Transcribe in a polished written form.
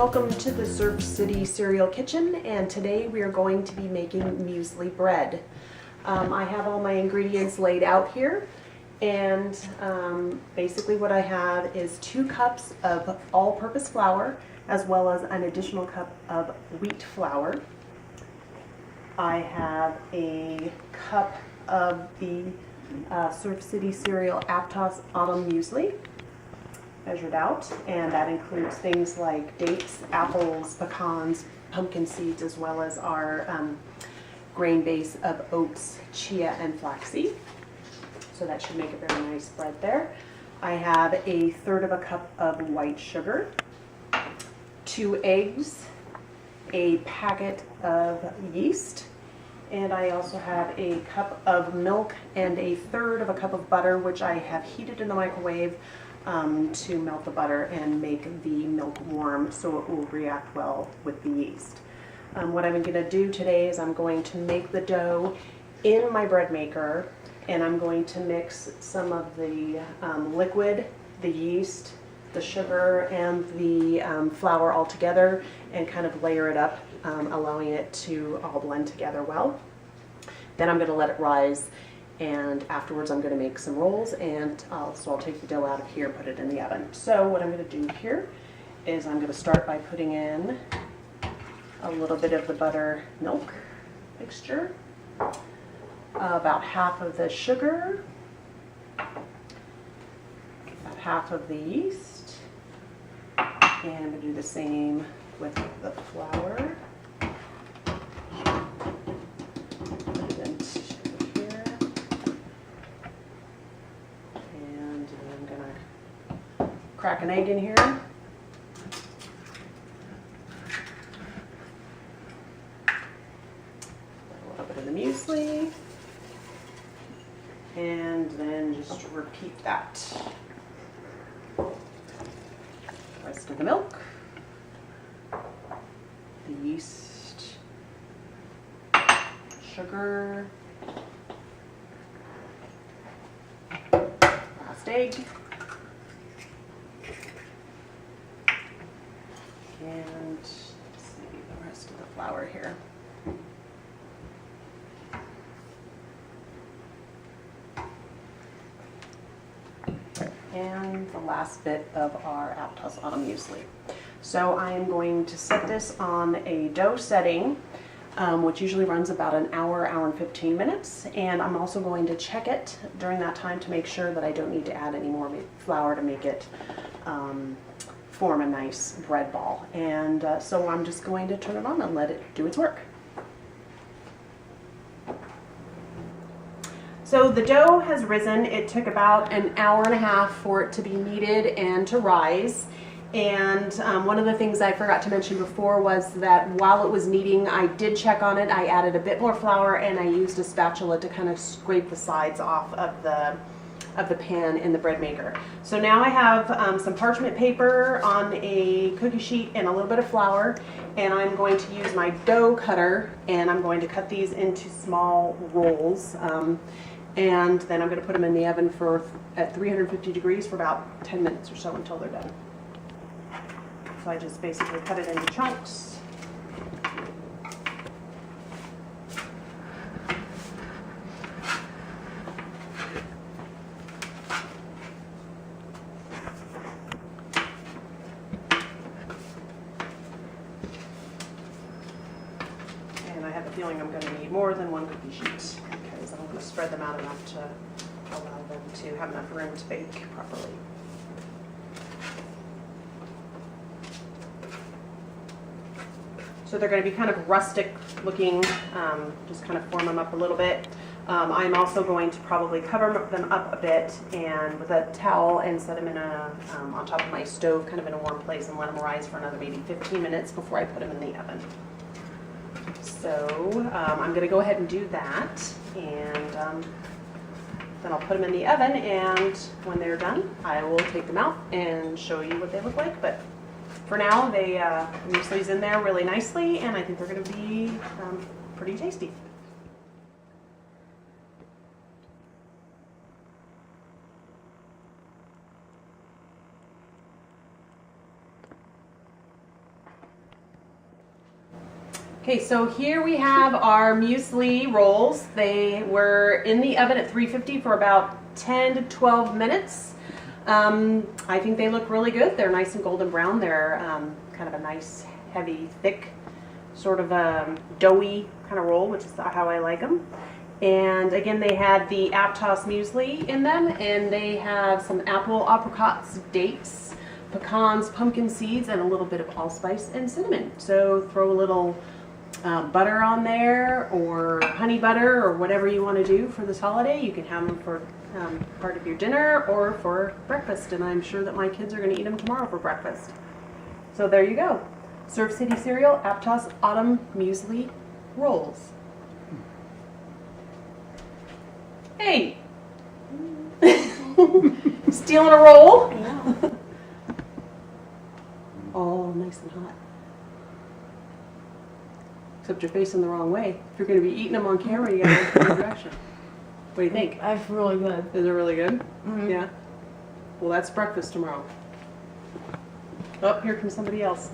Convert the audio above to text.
welcome to the Surf City Cereal Kitchen, and today we are going to be making muesli bread. I have all my ingredients laid out here, and basically what I have is 2 cups of all-purpose flour as well as an additional cup of wheat flour. I have a cup of the Surf City Cereal Aptos Autumn Muesli measured out, and that includes things like dates, apples, pecans, pumpkin seeds, as well as our grain base of oats, chia, and flaxseed. So that should make a very nice bread there. I have a 1/3 cup of white sugar, 2 eggs, a packet of yeast, and I also have a cup of milk and a 1/3 cup of butter, which I have heated in the microwave to melt the butter and make the milk warm so it will react well with the yeast. What I'm going to do today is I'm going to make the dough in my bread maker, and I'm going to mix some of the liquid, the yeast, the sugar, and the flour all together and kind of layer it up, allowing it to all blend together well. Then I'm going to let it rise, and afterwards I'm going to make some rolls, and so I'll take the dough out of here and put it in the oven. So what I'm going to do here is I'm going to start by putting in a little bit of the butter milk mixture, about half of the sugar, about half of the yeast, and I'm going to do the same with the flour. Crack an egg in here. A little bit of the muesli. And then just repeat that. Rest of the milk. The yeast. Sugar. Last egg. And let's see the rest of the flour here. And the last bit of our Aptos Autumn Muesli. So I am going to set this on a dough setting, which usually runs about an hour, hour and 15 minutes. And I'm also going to check it during that time to make sure that I don't need to add any more flour to make it form a nice bread ball. And so I'm just going to turn it on and let it do its work. So the dough has risen. It took about an hour and a half for it to be kneaded and to rise. And one of the things I forgot to mention before was that while it was kneading, I did check on it. I added a bit more flour, and I used a spatula to kind of scrape the sides off of the pan in the bread maker. So now I have some parchment paper on a cookie sheet and a little bit of flour, and I'm going to use my dough cutter, and I'm going to cut these into small rolls, and then I'm going to put them in the oven at 350 degrees for about 10 minutes or so until they're done. So I just basically cut it into chunks. I have a feeling I'm going to need more than 1 cookie sheet because I'm going to spread them out enough to allow them to have enough room to bake properly. So they're going to be kind of rustic looking, just kind of form them up a little bit. I'm also going to probably cover them up a bit and with a towel and set them in on top of my stove, kind of in a warm place, and let them rise for another maybe 15 minutes before I put them in the oven. So I'm going to go ahead and do that, and then I'll put them in the oven, and when they're done, I will take them out and show you what they look like. But for now, the muesli's in there really nicely, and I think they're going to be pretty tasty. Okay, so here we have our muesli rolls. They were in the oven at 350 for about 10 to 12 minutes. I think they look really good. They're nice and golden brown. They're kind of a nice, heavy, thick, sort of a doughy kind of roll, which is how I like them. And again, they had the Aptos muesli in them, and they have some apple, apricots, dates, pecans, pumpkin seeds, and a little bit of allspice and cinnamon. So throw a little butter on there, or honey butter, or whatever you want to do for this holiday. You can have them for part of your dinner or for breakfast, and I'm sure that my kids are going to eat them tomorrow for breakfast. So there you go. Surf City Cereal Aptos Autumn Muesli Rolls. Hey! Stealing a roll? Yeah. Oh, nice and hot. Except you're facing the wrong way. If you're going to be eating them on camera, you got to look in the direction. What do you think? That's really good. Is it really good? Mm-hmm. Yeah. Well, that's breakfast tomorrow. Oh, here comes somebody else.